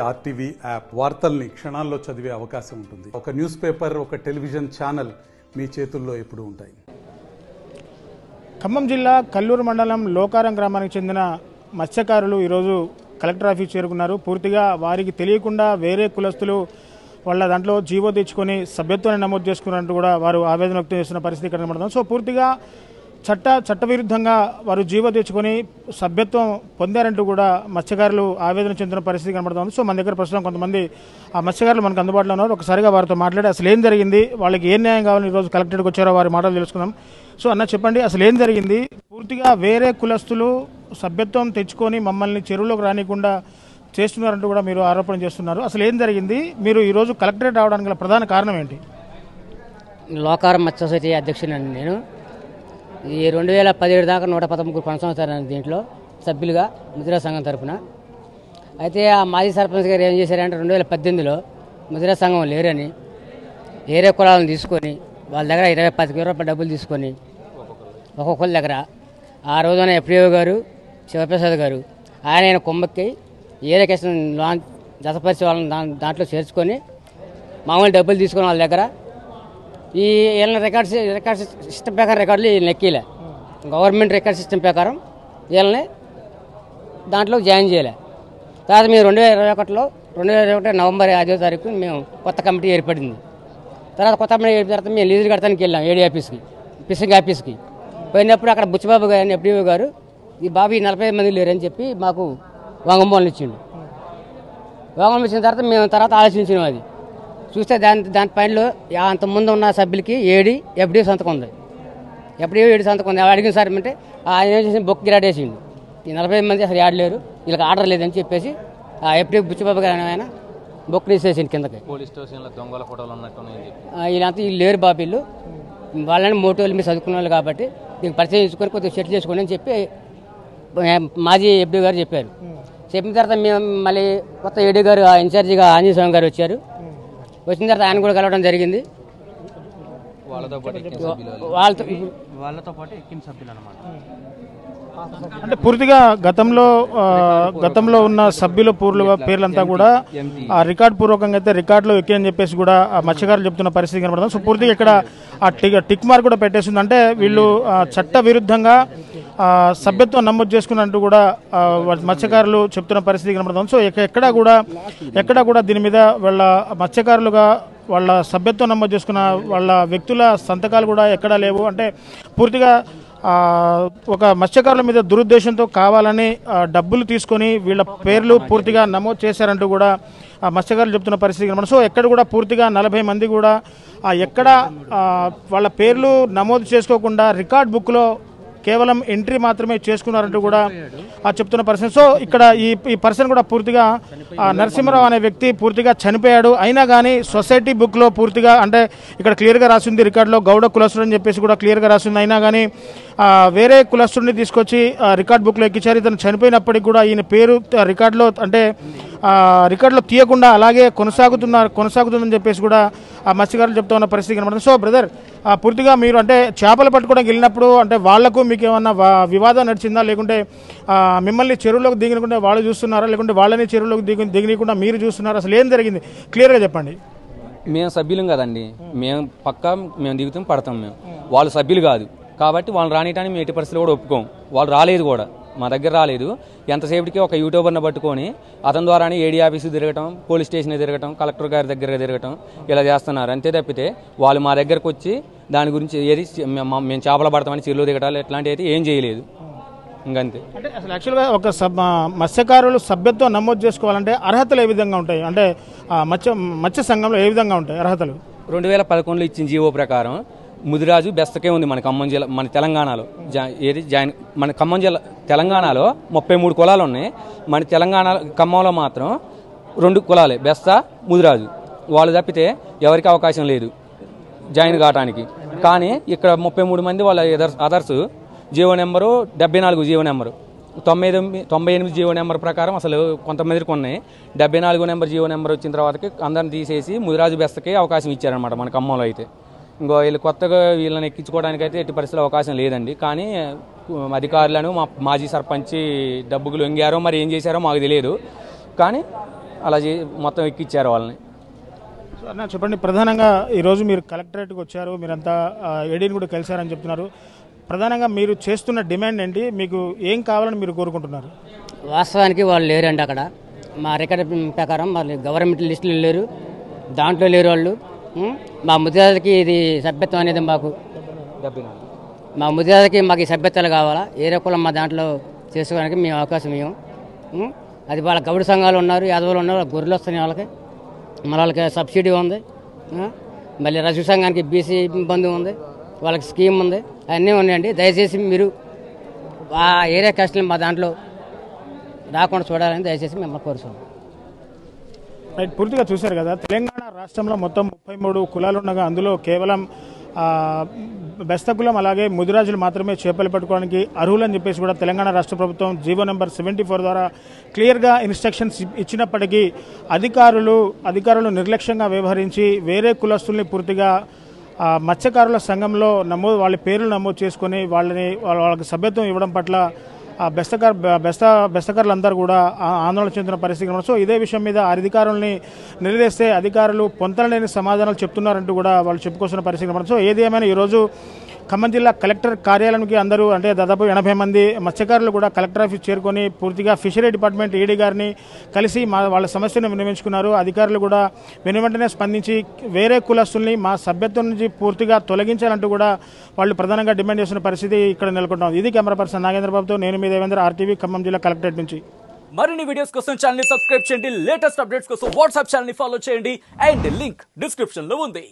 RTV app వార్తల్ని క్షణాల్లో చదివే అవకాశం ఉంటుంది. ఒక న్యూస్ పేపర్, ఒక టెలివిజన్ ఛానల్ మీ చేతుల్లో ఎప్పుడూ ఉంటాయి. ఖమ్మం జిల్లా కల్లూరు మండలం లోకారం గ్రామానికి చెందిన మత్స్యకారులు ఈరోజు కలెక్టర్ ఆఫీస్ చేరుకున్నారు. పూర్తిగా వారికి తెలియకుండా వేరే కులస్తులు వాళ్ళ దాంట్లో జీవో తెచ్చుకొని సభ్యత్వాన్ని నమోదు చేసుకున్నట్టు కూడా వారు ఆవేదన వ్యక్తం చేస్తున్న పరిస్థితి కనబడుతుంది. సో పూర్తిగా చట్టవిరుద్ధంగా వారు జీవో తెచ్చుకొని సభ్యత్వం పొందారంటూ కూడా మత్స్యకారులు ఆవేదన చెందిన పరిస్థితి కనబడుతుంది. సో మన దగ్గర ప్రస్తుతం కొంతమంది ఆ మత్స్యకారులు మనకు అందుబాటులో ఉన్నారు. ఒకసారిగా వారితో మాట్లాడి అసలు ఏం జరిగింది, వాళ్ళకి ఏం న్యాయం కావాలని ఈరోజు కలెక్టర్కి వచ్చారో వారి మాటలు తెలుసుకుందాం. సో అన్న చెప్పండి, అసలు ఏం జరిగింది? పూర్తిగా వేరే కులస్తులు సభ్యత్వం తెచ్చుకొని మమ్మల్ని చెరువులోకి రానికుండా చేస్తున్నారంటూ కూడా మీరు ఆరోపణ చేస్తున్నారు. అసలు ఏం జరిగింది? మీరు ఈరోజు కలెక్టరేట్ రావడానికి గల ప్రధాన కారణం ఏంటి? లోకారం మత్స్య సొసైటీ అధ్యక్షుడిని నేను. ఈ 2017 దాకా 113 కొనసాగుతారని దీంట్లో సభ్యులుగా ముదిరా సంఘం తరఫున. అయితే ఆ మాజీ సర్పంచ్ గారు ఏం చేశారంటే 2018లో ముదిరా సంఘం లేరని ఏరే కులాలను తీసుకొని వాళ్ళ దగ్గర 20-25 రూపాయల డబ్బులు తీసుకొని ఒక్కొక్కరి దగ్గర ఆ రోజున ఎఫ్డిఓ గారు శివప్రసాద్ గారు ఆయన కొమ్మక్కి ఏరే కేసు జతపరిచి వాళ్ళని దాంట్లో చేర్చుకొని మామూలు డబ్బులు తీసుకొని వాళ్ళ దగ్గర ఈ వీళ్ళ రికార్డ్స్ సిస్టమ్ ప్రకారం రికార్డులు వీళ్ళని ఎక్కిలే. గవర్నమెంట్ రికార్డ్ సిస్టమ్ ప్రకారం వీళ్ళని దాంట్లో జాయిన్ చేయలే. తర్వాత మేము 2021 నవంబర్ 5వ తారీఖు మేము కొత్త కమిటీ ఏర్పడింది. తర్వాత కొత్త కమిటీ ఏర్పడిన తర్వాత మేము లీజులు కడతానికి వెళ్ళాం ఏడీ ఆఫీస్కి, ఫిషింగ్ ఆఫీస్కి. పోయినప్పుడు అక్కడ బుచ్చిబాబు గారు ఎఫ్డిఓ గారు ఈ బాబు 45 మంది లేరని చెప్పి మాకు వాంగ్మూలం ఇచ్చిండు. వాంగ్మూలం ఇచ్చిన తర్వాత మేము ఆలోచించినాం. అది చూస్తే దాని పైనలో అంతకుముందు ఉన్న సభ్యులకి ఏడీ ఎఫ్డిఓ సంతకం ఉంది. ఎఫ్డిఓ ఏడీ సంతకం ఉంది. అడిగిన సార్ అంటే ఆయన ఏం చేసి బొక్కి గిరాడేసిండు. ఈ 45 మంది అసలు ఆడలేరు, వీళ్ళకి ఆర్డర్ లేదని చెప్పేసి ఆ ఎఫ్డిఓ బుచ్చిబాబు గారు ఆయన బొక్కు తీసేసిండు కిందకి. పోలీస్ స్టేషన్లో దొంగల ఫోటోలు ఉన్నట్టు వీళ్ళంతా వీళ్ళు లేరు బాబు, వీళ్ళు వాళ్ళని మోటోలు మీరు చదువుకున్న వాళ్ళు కాబట్టి దీనికి పరిచయం చేసుకొని కొద్దిగా సెటిల్ చేసుకోండి అని చెప్పి మాజీ ఎఫ్డిఓ గారు చెప్పారు. చెప్పిన తర్వాత మేము మళ్ళీ కొత్త ఏడీ గారు ఇన్ఛార్జిగా ఆంజనేయ స్వామి గారు వచ్చారు. వచ్చిన తర్వాత ఆయన కూడా కలవడం జరిగింది. వాళ్ళతో పాటు ఎక్కిన సభ్యులు అన్నమాట. అంటే పూర్తిగా గతంలో ఉన్న సభ్యుల పేర్లంతా కూడా రికార్డ్ పూర్వకంగా అయితే రికార్డులో ఎక్కి అని చెప్పేసి కూడా మత్స్యకారులు చెప్తున్న పరిస్థితి కనబడుతుంది. సో పూర్తిగా ఇక్కడ ఆ టిక్ మార్క్ కూడా పెట్టేసింది. అంటే వీళ్ళు చట్ట విరుద్ధంగా సభ్యత్వం నమోదు చేసుకున్నట్టు కూడా మత్స్యకారులు చెప్తున్న పరిస్థితి కనబడుతుంది. సో ఎక్కడా కూడా దీని మీద వాళ్ళ మత్స్యకారులుగా వాళ్ళ సభ్యత్వం నమోదు చేసుకున్న వాళ్ళ వ్యక్తుల సంతకాలు కూడా ఎక్కడా లేవు. అంటే పూర్తిగా ఒక మత్స్యకారుల మీద దురుద్దేశంతో కావాలని డబ్బులు తీసుకొని వీళ్ళ పేర్లు పూర్తిగా నమోదు చేశారంటూ కూడా మత్స్యకారులు చెప్తున్న పరిస్థితి కనబడుతుంది. సో ఎక్కడ కూడా పూర్తిగా 40 మంది కూడా ఎక్కడ వాళ్ళ పేర్లు నమోదు చేసుకోకుండా రికార్డ్ బుక్లో కేవలం ఎంట్రీ మాత్రమే చేసుకున్నారంటూ కూడా చెప్తున్న పరిస్థితి. సో ఇక్కడ ఈ పర్సన్ కూడా పూర్తిగా నరసింహరావు అనే వ్యక్తి పూర్తిగా చనిపోయాడు. అయినా కానీ సొసైటీ బుక్లో పూర్తిగా అంటే ఇక్కడ క్లియర్గా రాసింది రికార్డులో గౌడ కులస్తుడు అని చెప్పేసి కూడా క్లియర్గా రాసింది. అయినా కానీ వేరే కులస్తుడిని తీసుకొచ్చి రికార్డ్ బుక్లో ఎక్కించారు. ఇతను చనిపోయినప్పటికీ కూడా ఈయన పేరు రికార్డులో తీయకుండా అలాగే కొనసాగుతుందని చెప్పేసి కూడా ఆ మత్స్యకారులు చెప్తా ఉన్న పరిస్థితి కనబడుతుంది. సో బ్రదర్, పూర్తిగా మీరు అంటే చేపలు పట్టుకోవడానికి వెళ్ళినప్పుడు అంటే వాళ్లకు మీకు ఏమన్నా వివాదం నడిచిందా, లేకుంటే మిమ్మల్ని చెరువులోకి దిగనకుండా వాళ్ళు చూస్తున్నారా, లేకుంటే వాళ్ళని చెరువులోకి దిగనీయకుండా మీరు చూస్తున్నారా? అసలు ఏం జరిగింది క్లియర్గా చెప్పండి. మేము సభ్యులం కదండి, మేము దిగుతాం పడతాం. వాళ్ళు సభ్యులు కాదు కాబట్టి వాళ్ళు రానియటానికి మేము ఎట్టి పరిస్థితులు కూడా ఒప్పుకోం. వాళ్ళు రాలేదు కూడా, మా దగ్గర రాలేదు. ఎంతసేపటికి ఒక యూట్యూబర్ని పట్టుకొని అతని ద్వారానే ఏడీ ఆఫీసు తిరగటం, పోలీస్ స్టేషన్ తిరగటం, కలెక్టర్ గారి దగ్గర తిరగటం ఇలా చేస్తున్నారు. అంతే తప్పితే వాళ్ళు మా దగ్గరకు వచ్చి దాని గురించి ఏది మేము చేపలు పడతామని చెరువులో దిగటాలు ఇట్లాంటివి అయితే ఏం చేయలేదు. ఇంకంతే. అంటే అసలు యాక్చువల్గా ఒక మత్స్యకారులు సభ్యత్వం నమోదు చేసుకోవాలంటే అర్హతలు ఏ విధంగా ఉంటాయి? అంటే మత్స్య సంఘంలో ఏ విధంగా ఉంటాయి అర్హతలు? 2011లో ఇచ్చిన జీవో ప్రకారం ముదిరాజు బెస్తకే ఉంది మన ఖమ్మం జిల్లా, మన తెలంగాణలో మన ఖమ్మం జిల్లా తెలంగాణలో 33 కులాలు ఉన్నాయి. మన ఖమ్మంలో మాత్రం 2 కులాలే, బెస్త ముదిరాజు. వాళ్ళు తప్పితే ఎవరికి అవకాశం లేదు జాయిన్ కావడానికి. కానీ ఇక్కడ 33 మంది వాళ్ళ others GO number 74 GO number 98 GO number ప్రకారం అసలు కొంతమందికి ఉన్నాయి. 74 నెంబర్ జీవో నెంబర్ వచ్చిన తర్వాతకి అందరిని తీసేసి ముదిరాజు బెస్తకే అవకాశం ఇచ్చారనమాట మన ఖమ్మంలో. అయితే ఇంకో వీళ్ళు కొత్తగా వీళ్ళని ఎక్కించుకోవడానికి అయితే ఎట్టి పరిస్థితుల్లో అవకాశం లేదండి. కానీ అధికారులను మా మాజీ సర్పంచ్ డబ్బులు లొంగారో మరి ఏం చేశారో మాకు తెలియదు. కానీ అలా మొత్తం ఎక్కిచ్చారు వాళ్ళని. సో అన్న చెప్పండి, ప్రధానంగా ఈరోజు మీరు కలెక్టరేట్కి వచ్చారు, మీరంతా ఏడీని కూడా కలిశారని చెప్తున్నారు. ప్రధానంగా మీరు చేస్తున్న డిమాండ్ ఏంటి, మీకు ఏం కావాలని మీరు కోరుకుంటున్నారు? వాస్తవానికి వాళ్ళు లేరండి అక్కడ. మా రికార్డ్ ప్రకారం వాళ్ళు గవర్నమెంట్ లిస్టులో లేరు, దాంట్లో లేరు వాళ్ళు. మా ముద్రాజులకి ఇది సభ్యత్వం అనేది మాకు మాకు ఈ సభ్యత్వాలు కావాలా. ఏరే కులం మా దాంట్లో చేసుకోవడానికి మేము అవకాశం ఇవ్వం. అది వాళ్ళ గౌడ సంఘాలు ఉన్నారు, యాదవులు ఉన్నారు, గొర్రెలు వస్తున్నాయి వాళ్ళకి, మళ్ళీ వాళ్ళకి సబ్సిడీ ఉంది. మళ్ళీ రజు సంఘానికి బీసీ బంధు ఉంది, వాళ్ళకి స్కీమ్ ఉంది, అన్నీ ఉన్నాయండి. దయచేసి మీరు ఆ ఏరియా కష్టాలు మా దాంట్లో రాకుండా చూడాలని దయచేసి మిమ్మల్ని కోరుతున్నాం. రైట్, పూర్తిగా చూశారు కదా, తెలంగాణ రాష్ట్రంలో మొత్తం 33 కులాలు ఉండగా అందులో కేవలం బెస్త కులం అలాగే ముదిరాజులు మాత్రమే చేపలు పట్టుకోవడానికి అర్హులని చెప్పేసి కూడా తెలంగాణ రాష్ట్ర ప్రభుత్వం జీవో నెంబర్ 74 ద్వారా క్లియర్గా ఇన్స్ట్రక్షన్స్ ఇచ్చినప్పటికీ అధికారులు నిర్లక్ష్యంగా వ్యవహరించి వేరే కులస్తుల్ని పూర్తిగా మత్స్యకారుల సంఘంలో వాళ్ళ పేర్లు నమోదు చేసుకొని వాళ్ళకి సభ్యత్వం ఇవ్వడం పట్ల బెస్తకారులందరూ కూడా ఆందోళన చెందుతున్న పరిస్థితి. సో ఇదే విషయం మీద అధికారుల్ని నిలదీస్తే అధికారులు పొంతనలేని సమాధానాలు చెప్తున్నారంటూ కూడా వాళ్ళు చెప్పుకొస్తున్న పరిస్థితి. సో ఏది ఏమైనా ఈరోజు ఖమ్మం జిల్లా కలెక్టర్ కార్యాలయానికి అందరూ అంటే దాదాపు 80 మంది మత్స్యకారులు కూడా కలెక్టర్ ఆఫీస్ చేరుకొని పూర్తిగా ఫిషరీ డిపార్ట్మెంట్ ఈడీ గారిని కలిసి వాళ్ళ సమస్యను విన్నవించుకున్నారు. అధికారులు కూడా వెనువెంటనే స్పందించి వేరే కులస్తుల్ని మా సభ్యత్వం నుంచి పూర్తిగా తొలగించాలంటూ కూడా వాళ్ళు ప్రధానంగా డిమాండ్ చేస్తున్న పరిస్థితి ఇక్కడ నెలకొంటాం. ఇది కెమెరా పర్సన్ నాగేంద్రబాబుతో నేను మీ దేవేంద్ర, RTV ఖమ్మం జిల్లా కలెక్టరేట్ నుంచి. మరిన్ని వీడియోస్ కోసం ఛానల్ ని సబ్స్క్రైబ్ చేయండి, లేటెస్ట్ అప్డేట్స్ కోసం వాట్సాప్ ఛానల్ ని ఫాలో చేయండి అండ్ లింక్ డిస్క్రిప్షన్ లో ఉంది.